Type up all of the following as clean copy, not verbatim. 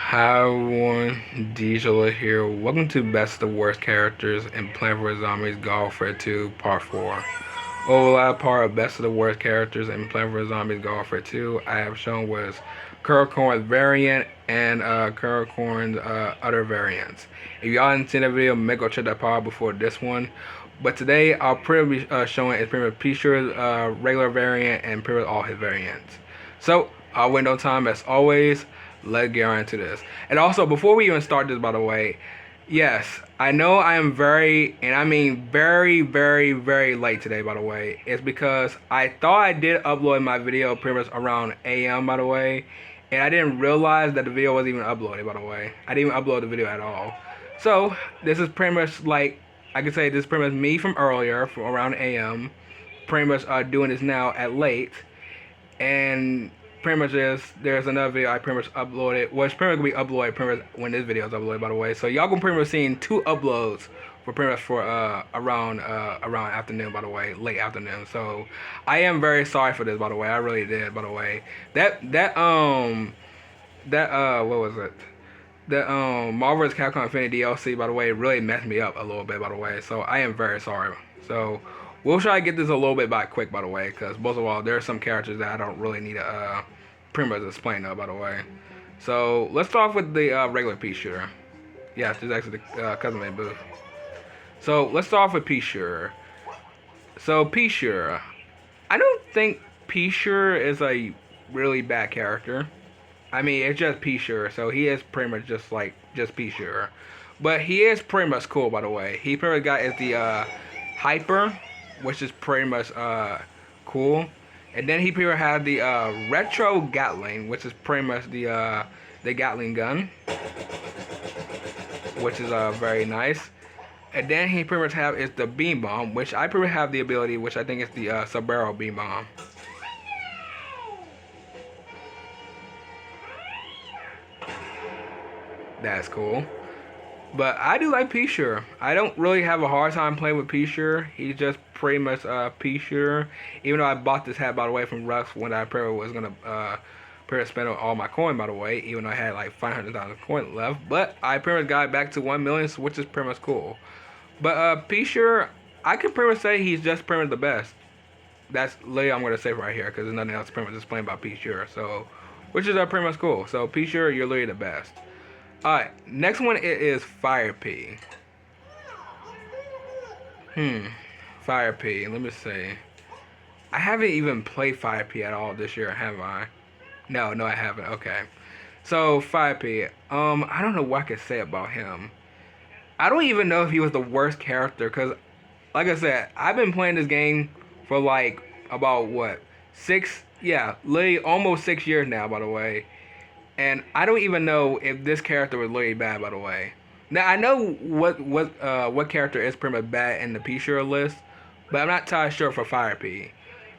Hi everyone, Diesel here. Welcome to Best of the Worst Characters in Plants vs. Zombies Golf Red 2 Part 4. Overall part of Best of the Worst Characters in Plants vs. Zombies Golf Red 2 I have shown was Kurkorn's variant and Kurkorn's other variants. If y'all didn't see that video, make go check that part before this one. But today I'll pretty be showing is pretty much P-Sure's regular variant and pretty much all his variants. So I'll wait no time as always. Let's get on into this. And also, before we even start this, by the way, yes, I know I am very, and I mean very, very, very late today, by the way. It's because I thought I did upload my video pretty much around AM, by the way. And I didn't realize that the video wasn't even uploaded, by the way. I didn't even upload the video at all. So, this is pretty much like, I could say this is pretty much me from earlier, from around AM. Pretty much doing this now at late. And pretty much there's another video I pretty much uploaded. Well, it's pretty much gonna be uploaded pretty much when this video is uploaded, by the way. So y'all gonna pretty much seeing two uploads for pretty much for around afternoon, by the way, late afternoon. So I am very sorry for this, by the way. I really did, by the way. That what was it? The Marvel vs. Capcom Infinity DLC, by the way, really messed me up a little bit, by the way. So I am very sorry. So we'll try to get this a little bit by quick, by the way, because most of all, there are some characters that I don't really need to pretty much explain though, by the way. So let's start off with the regular P-Shooter. Yes, this is actually the custom-made booth. So let's start off with P-Shooter. So P-Shooter, I don't think P-Shooter is a really bad character. I mean, it's just P-Shooter, so he is pretty much just P-Shooter. But he is pretty much cool, by the way. He pretty much got is the Hyper, which is pretty much cool. And then he pretty much had the Retro Gatling, which is pretty much the Gatling gun, which is very nice. And then he pretty much have is the Beam Bomb, which I pretty much have the ability, which I think is the Sabero Beam Bomb. That's cool. But I do like P-Shooter. I don't really have a hard time playing with P-Shooter. He's just pretty much P-Shooter. Even though I bought this hat, by the way, from Rux when I probably was going to spend all my coin, by the way. Even though I had like 500,000 coin left. But I pretty much got it back to 1 million, which is pretty much cool. But P-Shooter, I can pretty much say he's just pretty much the best. That's literally I'm going to say right here, because there's nothing else pretty much explained about P-Shooter. So, which is pretty much cool. So P-Shooter, you're literally the best. Alright, next one is Fire P. Fire P, let me see. I haven't even played Fire P at all this year, have I? No, I haven't. Okay. So, Fire P. I don't know what I could say about him. I don't even know if he was the worst character, because, like I said, I've been playing this game for, like, about, what? Literally almost 6 years now, by the way. And I don't even know if this character was literally bad, by the way. Now, I know what character is pretty much bad in the P-Shooter list, but I'm not entirely sure for Fire P.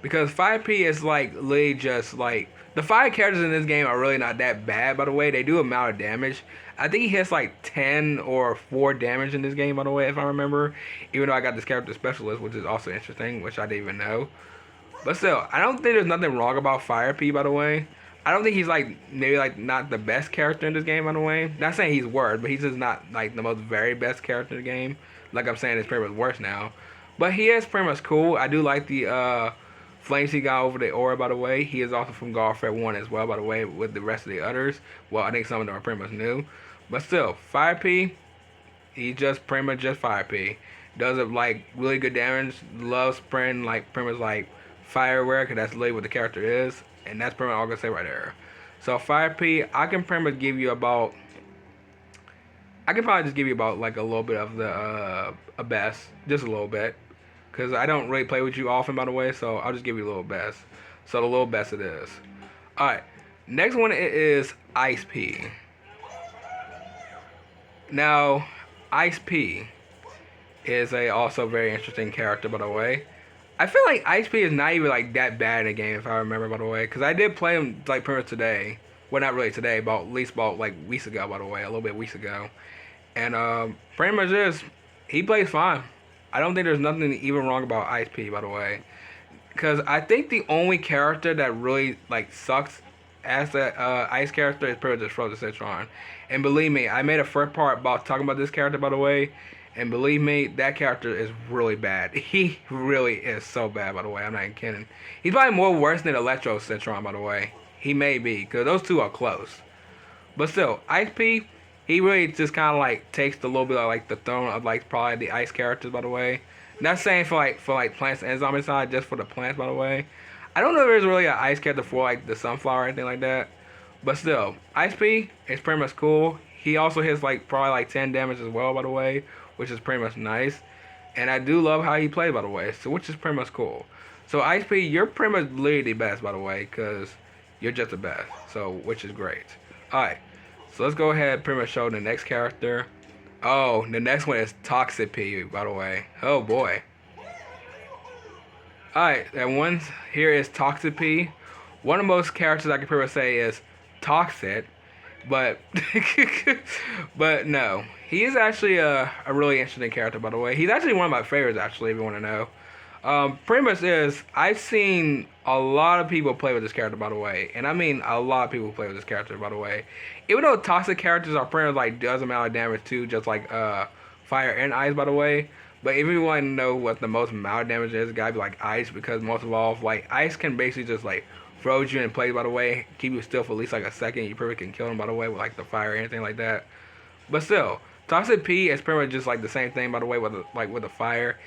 Because Fire P is like literally just like... The 5 characters in this game are really not that bad, by the way. They do amount of damage. I think he hits like 10 or 4 damage in this game, by the way, if I remember. Even though I got this character specialist, which is also interesting, which I didn't even know. But still, I don't think there's nothing wrong about Fire P, by the way. I don't think he's like maybe like not the best character in this game, by the way. Not saying he's worse, but he's just not like the most very best character in the game. Like I'm saying, it's pretty much worse now. But he is pretty much cool. I do like the flames he got over the aura, by the way. He is also from Golf Red 1 as well, by the way, with the rest of the others. Well, I think some of them are pretty much new. But still, Fire P, he's just pretty much just Fire P. Does it like really good damage. Loves spraying like pretty much like fireware, because that's literally what the character is. And that's pretty much all I'm going to say right there. So, Fire P, I can pretty much give you about... I can probably just give you about, like, a little bit of the, a best. Just a little bit. Because I don't really play with you often, by the way, so I'll just give you a little best. So, the little best it is. Alright. Next one is Ice P. Now, Ice P is a also very interesting character, by the way. I feel like Ice P is not even like that bad in the game, if I remember, by the way, because I did play him like pretty much today. Well, not really today, but at least about like weeks ago, by the way, a little bit weeks ago. And pretty much he plays fine. I don't think there's nothing even wrong about Ice P, by the way, because I think the only character that really like sucks as the ice character is pretty much just Frozen Citron. And believe me, I made a first part about talking about this character, by the way. And believe me, that character is really bad. He really is so bad, by the way. I'm not even kidding. He's probably more worse than Electro Citron, by the way. He may be, because those two are close. But still, Ice P, he really just kind of like takes the little bit of like the throne of like probably the ice characters, by the way. Not saying for like plants and zombie side, just for the plants, by the way. I don't know if there's really an ice character for like the sunflower or anything like that. But still, Ice P is pretty much cool. He also hits like probably like 10 damage as well, by the way, which is pretty much nice. And I do love how he plays, by the way, so which is pretty much cool. So Ice P, you're pretty much literally the best, by the way, because you're just the best. So which is great. All right, so let's go ahead and pretty much show the next character. Oh, the next one is Toxic P, by the way. Oh boy. Alright, that one here is Toxic P. One of the most characters I can pretty much say is Toxic, but but no. He is actually a really interesting character, by the way. He's actually one of my favorites, actually, if you want to know. Pretty much is, I've seen a lot of people play with this character, by the way. And I mean a lot of people play with this character, by the way. Even though toxic characters are pretty much like does amount of damage too, just like fire and ice, by the way. But if you want to know what the most amount of damage is, it gotta be like ice, because most of all, like ice can basically just like froze you in place, by the way, keep you still for at least like a second. You pretty can kill them, by the way, with like the fire or anything like that. But still, Toxic P is pretty much just like the same thing, by the way, with the fire.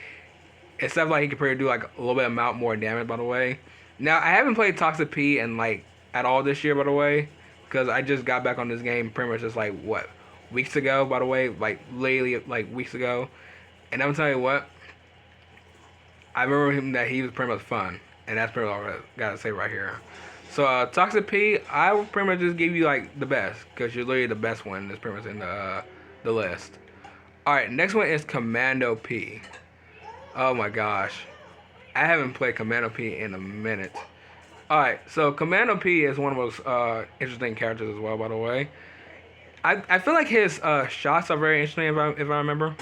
Except like he can pretty do like a little bit amount more damage, by the way. Now I haven't played Toxic P in like at all this year, by the way, because I just got back on this game pretty much just like what, weeks ago, by the way, like literally like weeks ago. And I'm telling you what, I remember him that he was pretty much fun, and that's pretty much all I gotta say right here. So Toxic P, I will pretty much just give you like the best, because you're literally the best one that's pretty much in the list. All right, next one is Commando P. Oh my gosh, I haven't played Commando P in a minute. Alright, so Commando P is one of those interesting characters as well, by the way. I feel like his shots are very interesting, if I remember.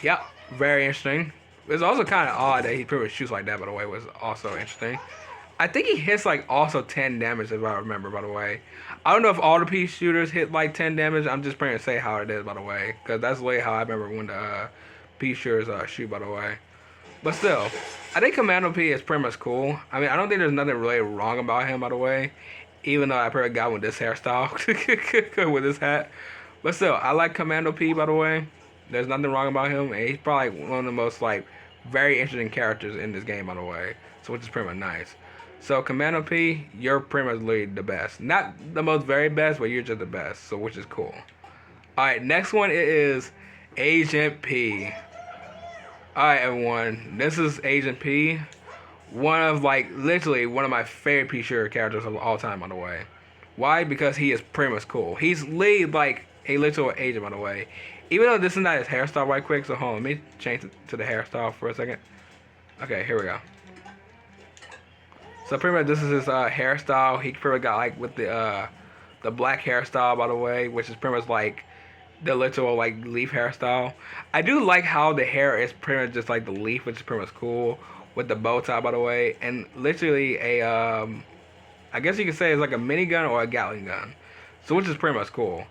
Yep, very interesting. It's also kind of odd that he pretty much shoots like that, by the way, was also interesting. I think he hits like also 10 damage, if I remember, by the way. I don't know if all the P shooters hit like 10 damage. I'm just trying to say how it is, by the way, because that's the way how I remember when the P shooters shoot, by the way. But still, I think Commando P is pretty much cool. I mean, I don't think there's nothing really wrong about him, by the way, even though I probably got with this hairstyle, with this hat. But still, I like Commando P, by the way. There's nothing wrong about him, and he's probably one of the most like very interesting characters in this game, by the way. So which is pretty much nice. So Commando P, you're pretty much literally the best. Not the most very best, but you're just the best. So which is cool. Alright, next one is Agent P. Alright everyone, this is Agent P. One of like literally one of my favorite P shooter characters of all time, by the way. Why? Because he is pretty much cool. He's literally like a literal agent, by the way. Even though this is not his hairstyle right quick, so hold on, let me change it to the hairstyle for a second. Okay, here we go. So pretty much this is his hairstyle. He pretty much got like with the black hairstyle, by the way, which is pretty much like the literal like leaf hairstyle. I do like how the hair is pretty much just like the leaf, which is pretty much cool, with the bow tie, by the way, and literally a I guess you could say it's like a minigun or a Gatling gun, so which is pretty much cool.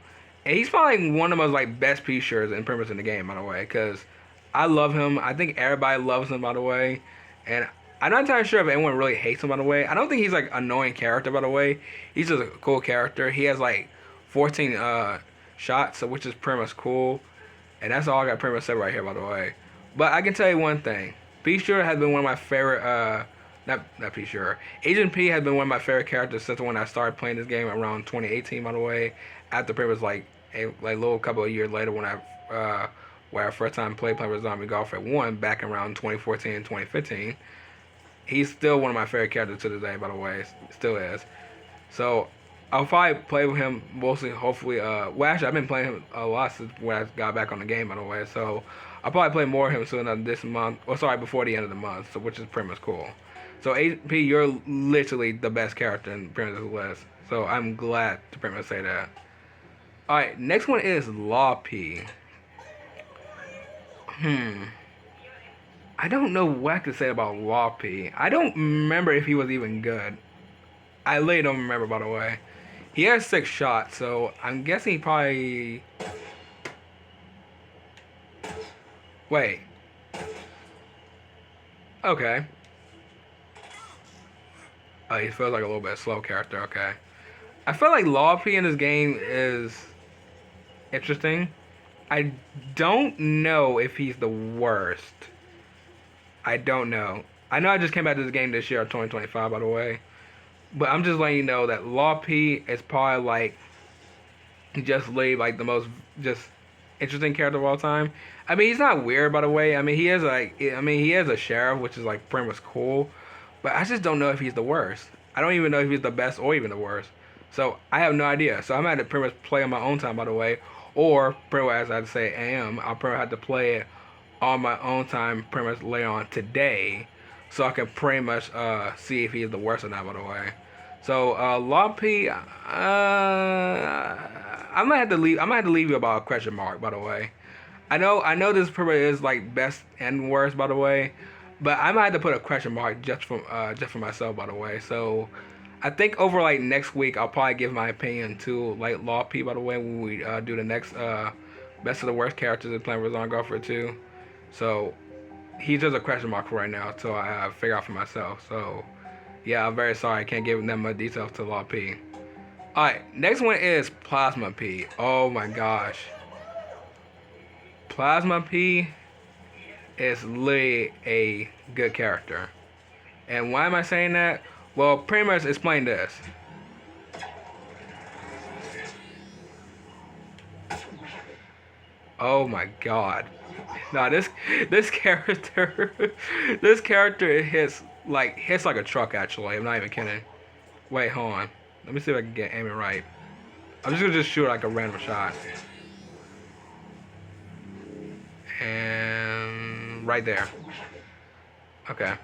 And he's probably one of the most like best P shooters in pretty much in the game, by the way, because I love him. I think everybody loves him, by the way, and I'm not entirely sure if anyone really hates him, by the way. I don't think he's like an annoying character, by the way. He's just a cool character. He has like 14 shots, so which is pretty much cool. And that's all I got pretty much said right here, by the way. But I can tell you one thing. P Shooter has been one of my favorite, not P Shooter. Agent P has been one of my favorite characters since when I started playing this game around 2018, by the way. After pretty much like a little couple of years later when I first time played Plants vs Zombie Golf at 1 back around 2014 and 2015. He's still one of my favorite characters to this day, by the way. Still is. So I'll probably play with him mostly, hopefully. Well, actually, I've been playing him a lot since when I got back on the game, by the way. So I'll probably play more of him soon this month. Or sorry, before the end of the month. So which is pretty much cool. So AP, you're literally the best character in pretty much this list. So I'm glad to pretty much say that. All right, next one is Law P. I don't know what to say about Wallpy. I don't remember if he was even good. I really don't remember, by the way. He has 6 shots, so I'm guessing he probably. Wait. Okay. Oh, he feels like a little bit slow character. Okay. I feel like Lawpy in this game is interesting. I don't know if he's the worst. I don't know. I know I just came back to this game this year, 2025, by the way. But I'm just letting you know that Lawpy is probably like just like the most just interesting character of all time. I mean, he's not weird, by the way. I mean, he is a sheriff, which is like pretty much cool. But I just don't know if he's the worst. I don't even know if he's the best or even the worst. So I have no idea. So I'm gonna have to pretty much play on my own time, by the way, or pretty much as I say, I'll probably have to play it on my own time, pretty much later on today, so I can pretty much see if he's the worst or not, by the way. So Lawpy, I'm gonna have to leave. I'm gonna have to leave you about a question mark, by the way. I know this probably is like best and worst, by the way, but I might have to put a question mark just for myself, by the way. So I think over like next week I'll probably give my opinion to like Lawpy, by the way, when we do the next best of the worst characters in Plant vs. Golfer 2. So he's just a question mark for right now until I figure out for myself. So yeah, I'm very sorry I can't give them much details to Lawpy. Alright, next one is Plasma P. Oh my gosh. Plasma P is literally a good character. And why am I saying that? Well, pretty much explain this. Oh my god. Nah, this character this character hits like a truck actually. I'm not even kidding. Wait, hold on. Let me see if I can get aiming right. I'm just gonna shoot like a random shot. And right there. Okay.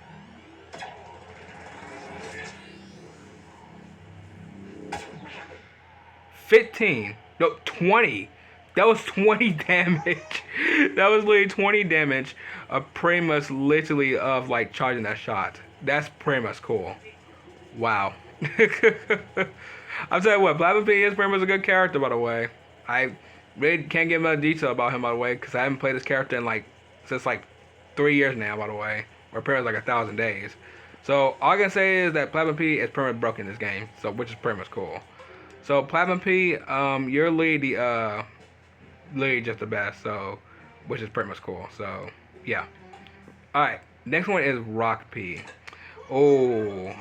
15. No, 20. That was 20 damage. That was literally 20 damage of pretty much literally of like charging that shot. That's pretty much cool. Wow. I'll tell you what, Plasma P is pretty much a good character, by the way. I really can't give much detail about him, by the way, because I haven't played this character in like since like 3 years now, by the way, or pretty much like 1,000 days. So all I can say is that Plasma P is pretty much broken in this game, so which is pretty much cool. So Plasma P, you're literally just the best, so which is pretty much cool. So yeah. All right, next one is Rock P. Oh,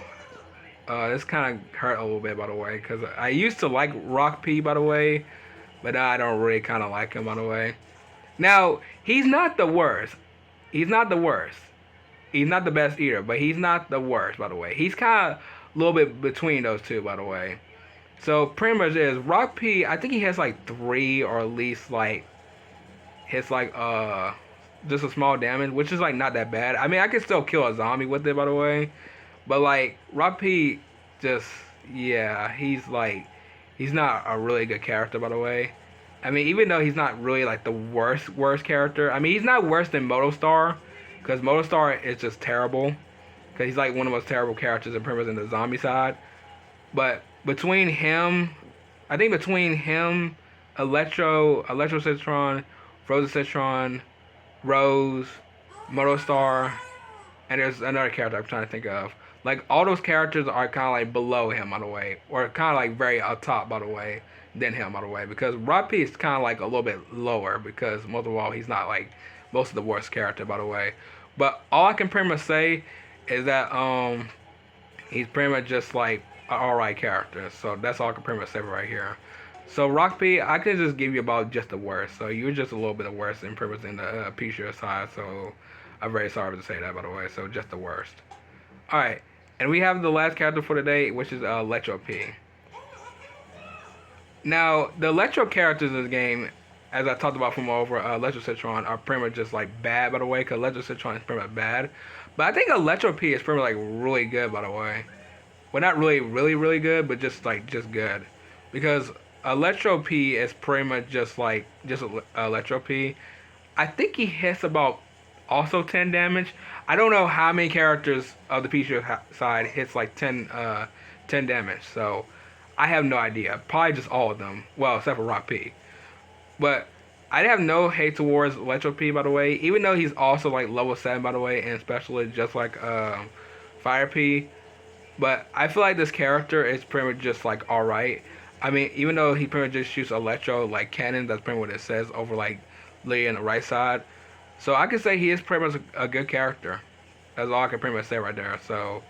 this kind of hurt a little bit, by the way, because I used to like Rock P, by the way, but now I don't really kind of like him, by the way. Now he's not the worst. He's not the worst. He's not the best either, but he's not the worst, by the way. He's kind of a little bit between those two, by the way. So pretty much is Rock P. I think he has like 3 or at least like hits like just a small damage, which is like not that bad. I mean, I can still kill a zombie with it, by the way, but like Rock P, just yeah, he's not a really good character, by the way. I mean, even though he's not really like the worst character. I mean, he's not worse than Motostar, because Motostar is just terrible. Because he's like one of the most terrible characters in pretty much in the zombie side. But between him, I think between him, Electro Citron, Frozen Citron, Rose, Motostar, and there's another character I'm trying to think of. Like all those characters are kind of like below him, by the way, or kind of like very up top, by the way, than him, by the way. Because Rock P is kind of like a little bit lower because most of all he's not like most of the worst character, by the way. But all I can pretty much say is that he's pretty much just like an alright character. So that's all I can pretty much say right here. So Rock P, I can just give you about just the worst. So you're just a little bit of worse in pretty much in the P-Share side. So I'm very sorry to say that, by the way. So just the worst. Alright, and we have the last character for today, which is Electro P. Now, the Electro characters in this game, as I talked about from over Electro Citron, are pretty much just like bad, by the way, because Electro Citron is pretty much bad. But I think Electro P is pretty much like really good, by the way. Well, not really, really good, but just like just good, because Electro P is pretty much just like Electro P. I think he hits about also 10 damage. I don't know how many characters of the P shooter side hits like 10 damage. So I have no idea. Probably just all of them. Well, except for Rock P. But I have no hate towards Electro P, by the way. Even though he's also like level 7, by the way, and especially just like Fire P. But I feel like this character is pretty much just like alright. I mean, even though he pretty much just shoots Electro like cannon, that's pretty much what it says over like Lee on the right side. So I can say he is pretty much a good character. That's all I can pretty much say right there. So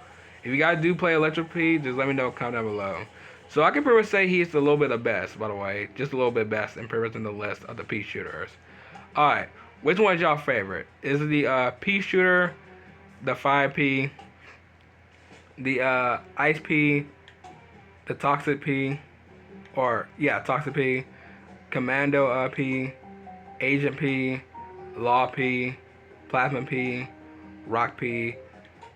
if you guys do play Electro P, just let me know, comment down below. So I can pretty much say he's a little bit the best, by the way. Just a little bit best in pretty much in the list of the P shooters. Alright, which one is y'all favorite? Is it the P shooter, the Fire P, the Ice P, the Toxic P, or yeah, Toxic P, Commando P, Agent P, Law P, Plasma P, Rock P,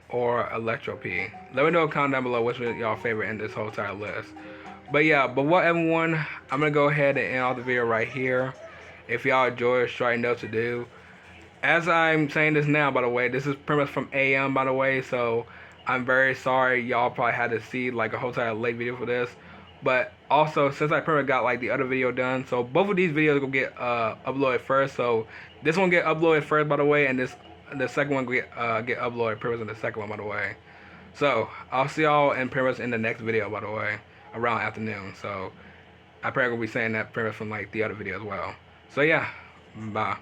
or Electro P? Let me know, comment down below which one y'all favorite in this whole entire list. But yeah, but what everyone, I'm gonna go ahead and end off the video right here. If y'all enjoy, sure you know what to do. As I'm saying this now, by the way, this is pretty much from AM, by the way, so I'm very sorry y'all probably had to see like a whole entire late video for this. But also, since I pretty much got like the other video done, so both of these videos will get uploaded first. So this one get uploaded first, by the way, and the second one will get uploaded pretty much in the second one, by the way. So I'll see y'all in pretty much in the next video, by the way, around afternoon. So I probably will be saying that pretty much from like the other video as well. So yeah, bye.